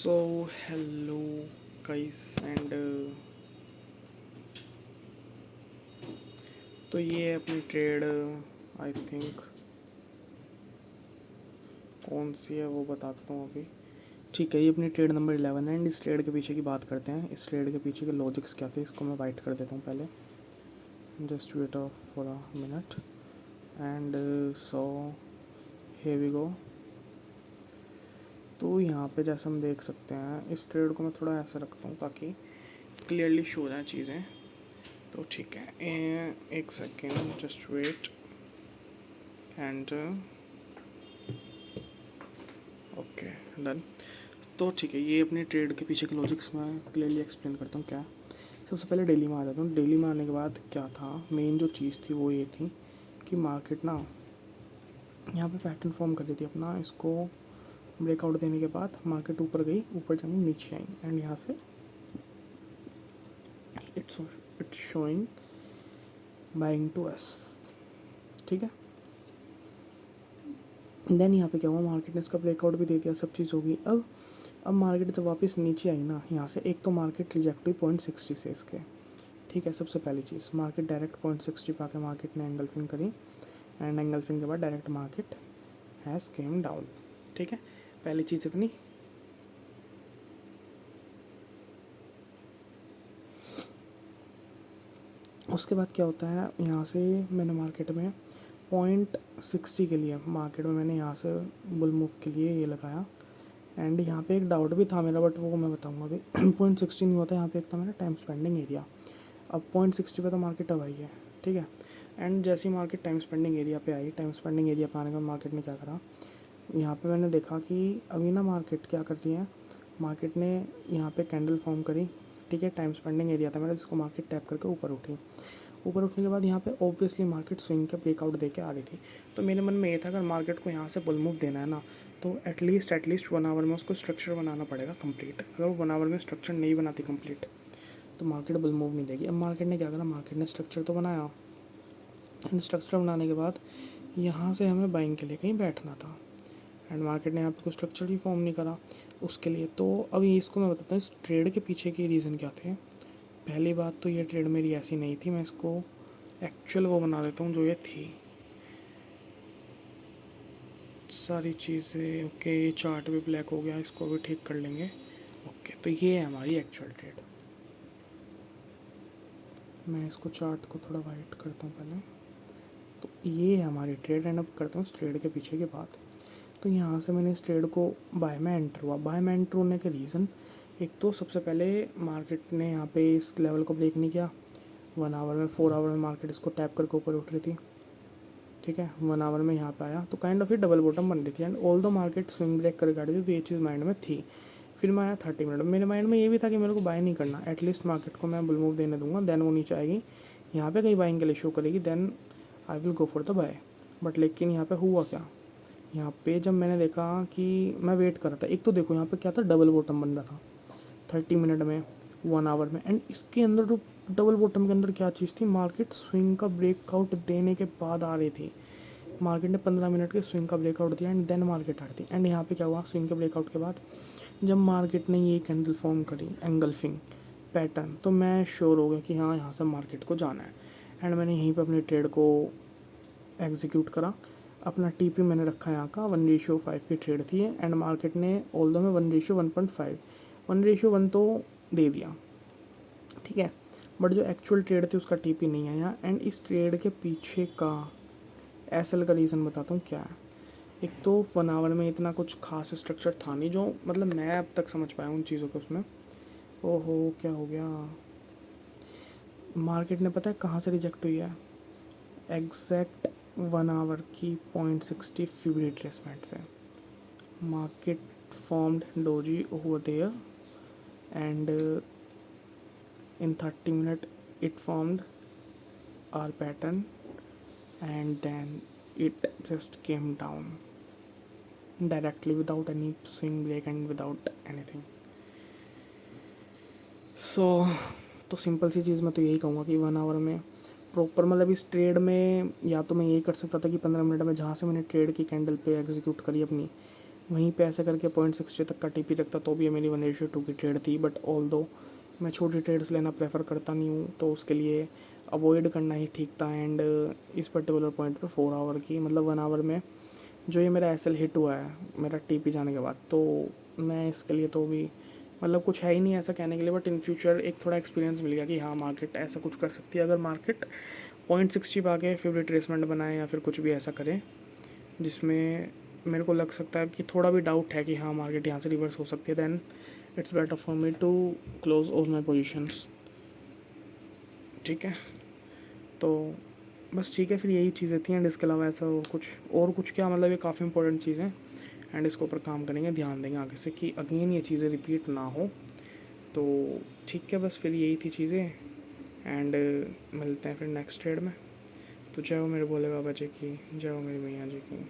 So hello guys and तो ये अपनी ट्रेड आई थिंक कौन सी है वो बताता हूँ अभी। ठीक है, ये अपनी ट्रेड नंबर 11 है एंड इस ट्रेड के पीछे की बात करते हैं। इस ट्रेड के पीछे के लॉजिक्स क्या थे इसको मैं वाइट कर देता हूँ पहले। Just wait for a minute and so here we go. तो यहाँ पे जैसे हम देख सकते हैं इस ट्रेड को मैं थोड़ा ऐसा रखता हूँ ताकि क्लियरली शो हो जाए चीज़ें। तो ठीक है, एक second just wait and okay done. तो ठीक है, ये अपनी ट्रेड के पीछे के लॉजिक्स मैं क्लियरली एक्सप्लेन करता हूँ क्या है। सबसे पहले डेली में आ जाता हूँ। डेली में आने के बाद क्या था, मेन जो चीज़ थी वो ये थी कि मार्केट ना यहाँ पे पैटर्न फॉर्म कर रही थी अपना। इसको ब्रेकआउट देने के बाद मार्केट ऊपर गई, ऊपर जाने नीचे आई एंड यहाँ से it's it's showing buying to S. ठीक है, देन यहाँ पे क्या हुआ, मार्केट ने इसका ब्रेकआउट भी दे दिया, सब चीज़ होगी। अब मार्केट जब वापस नीचे आई ना, यहाँ से एक तो मार्केट रिजेक्ट हुई 0.60 से इसके। ठीक है, सबसे पहली चीज़ मार्केट डायरेक्ट 0.60 पे आके मार्केट ने एंगल्फिंग करी एंड एंगल्फिंग के बाद direct market has came down. ठीक है, पहली चीज़ इतनी। उसके बाद क्या होता है, यहाँ से मैंने मार्केट में 0.60 के लिए मार्केट में मैंने यहाँ से बुल मूव के लिए ये लगाया एंड यहाँ पे एक डाउट भी था मेरा, बट वो मैं बताऊँगा अभी। 0.60 नहीं होता यहाँ पे, एक था मेरा टाइम स्पेंडिंग एरिया। अब 0.60 पे तो मार्केट अब आई है। ठीक है, एंड जैसे ही मार्केट टाइम स्पेंडिंग एरिया पे आई, टाइम स्पेंडिंग एरिया पे आने के बाद मार्केट ने क्या करा, यहाँ पे मैंने देखा कि अभी ना मार्केट क्या कर रही है, मार्केट ने यहाँ पे कैंडल फॉर्म करी। ठीक है, टाइम स्पेंडिंग एरिया था मेरा जिसको मार्केट टैप करके ऊपर उठी। ऊपर उठने के बाद यहाँ पे ऑब्वियसली मार्केट स्विंग के ब्रेकआउट दे के आ रही थी। तो मेरे मन में ये था अगर मार्केट को यहाँ से बुल मूव देना है ना, तो एटलीस्ट 1 आवर में उसको स्ट्रक्चर बनाना पड़ेगा कंप्लीट। अगर वो 1 आवर में स्ट्रक्चर नहीं बनाती कंप्लीट तो मार्केट बुल मूव नहीं देगी। अब मार्केट ने क्या करा, मार्केट ने स्ट्रक्चर तो बनाया एंड स्ट्रक्चर बनाने के बाद यहाँ से हमें बाइंग के लिए कहीं बैठना था एंड मार्केट ने यहाँ पे कोई स्ट्रक्चर ही फॉर्म नहीं करा उसके लिए। तो अभी इसको मैं बताता हूँ इस ट्रेड के पीछे के रीज़न क्या थे। पहली बात तो ये ट्रेड मेरी ऐसी नहीं थी, मैं इसको एक्चुअल वो बना देता हूँ जो ये थी सारी चीज़ें। ओके, ये चार्ट भी ब्लैक हो गया, इसको भी ठीक कर लेंगे। ओके, तो ये है हमारी एक्चुअल ट्रेड। मैं इसको चार्ट को थोड़ा वाइट करता हूँ पहले। तो ये है हमारी ट्रेड एंड अब करता हूँ इस ट्रेड के पीछे की बात। तो यहाँ से मैंने इस ट्रेड को बाय में एंटर हुआ। बाय में एंटर होने के रीज़न, एक तो सबसे पहले मार्केट ने यहाँ पे इस लेवल को ब्रेक नहीं किया। 1 आवर में 4 आवर में मार्केट इसको टैप करके ऊपर उठ रही थी। ठीक है, 1 आवर में यहाँ पे आया तो काइंड ऑफ ये डबल बॉटम बन रही थी and all the market swing break करके आ रही थी। तो ये चीज़ माइंड में थी। फिर मैं आया 30 मिनट, मेरे माइंड में ये भी था कि मेरे को बाय नहीं करना, एटलीस्ट मार्केट को मैं बुल मूव देने दूंगा, देन वो नीचे आएगी, यहाँ पे कहीं बाइंग के लिए शो करेगी, then I will go for the buy. But लेकिन यहाँ पे हुआ क्या, यहाँ पे जब मैंने देखा कि मैं वेट कर रहा था, एक तो देखो यहाँ पे क्या था, डबल बॉटम बन रहा था 30 मिनट में, 1 आवर में एंड इसके अंदर जो डबल बॉटम के अंदर क्या चीज़ थी, मार्केट स्विंग का ब्रेकआउट देने के बाद आ रही थी। मार्केट ने 15 मिनट के स्विंग का ब्रेकआउट दिया एंड देन मार्केट आ रही थी। एंड यहाँ पे क्या हुआ, स्विंग के ब्रेकआउट के बाद जब मार्केट ने ये कैंडल फॉर्म करी एंगल्फिंग पैटर्न, तो मैं श्योर हो गया कि हाँ यहाँ से मार्केट को जाना है एंड मैंने यहीं पर अपनी ट्रेड को एग्जीक्यूट करा। अपना टीपी मैंने रखा यहाँ का 1:5 की ट्रेड थी एंड मार्केट ने ऑल दो में 1:1.5 1:1 तो दे दिया। ठीक है, बट जो एक्चुअल ट्रेड थी उसका टीपी नहीं आया एंड इस ट्रेड के पीछे का एसएल का रीज़न बताता हूँ क्या है। एक तो 1 आवर में इतना कुछ खास स्ट्रक्चर था नहीं जो मतलब मैं अब तक समझ पाया उन चीज़ों के उसमें। ओहो क्या हो गया, मार्केट ने पता है कहाँ से रिजेक्ट हुई है, एग्जैक्ट 1 आवर की 0.60 फ्यूरी रिट्रेसमेंट से। Market formed doji over there and in 30 minute it formed R pattern and then it just came down directly without any swing break and without anything. So तो simple सी चीज़ मैं तो यही कहूँगा कि 1 our में proper मतलब इस ट्रेड में या तो मैं यही कर सकता था कि 15 मिनट में जहाँ से मैंने ट्रेड की कैंडल पे एग्जीक्यूट करी अपनी, वहीं पे ऐसे करके 0.60 तक का टीपी रखता तो भी मेरी 1:2 की ट्रेड थी। बट ऑल दो मैं छोटी ट्रेड्स लेना प्रेफर करता नहीं हूँ, तो उसके लिए अवॉइड करना ही ठीक था। एंड इस पर्टिकुलर पॉइंट पे 4 आवर की मतलब 1 आवर में जो ये मेरा एसएल हिट हुआ है मेरा टीपी जाने के बाद, तो मैं इसके लिए तो भी मतलब कुछ है ही नहीं ऐसा कहने के लिए। बट इन फ्यूचर एक थोड़ा एक्सपीरियंस मिल गया कि हाँ मार्केट ऐसा कुछ कर सकती है। अगर मार्केट 0.60 पे आके फिर रिट्रेसमेंट बनाए या फिर कुछ भी ऐसा करे जिसमें मेरे को लग सकता है कि थोड़ा भी डाउट है कि हाँ मार्केट यहाँ से रिवर्स हो सकती है, then it's better for me to close all my positions. ठीक है, तो बस ठीक है, फिर यही चीज़ें थी। एंड इसके अलावा ऐसा और कुछ क्या मतलब ये काफ़ी इंपॉर्टेंट चीज़ें। एंड इसके ऊपर काम करेंगे, ध्यान देंगे आगे से कि अगेन ये चीज़ें रिपीट ना हो। तो ठीक है, बस फिर यही थी चीज़ें। एंड मिलते हैं फिर नेक्स्ट ट्रेड में। तो जय हो मेरे भोले बाबा जी की, जय हो मेरी मैया जी की।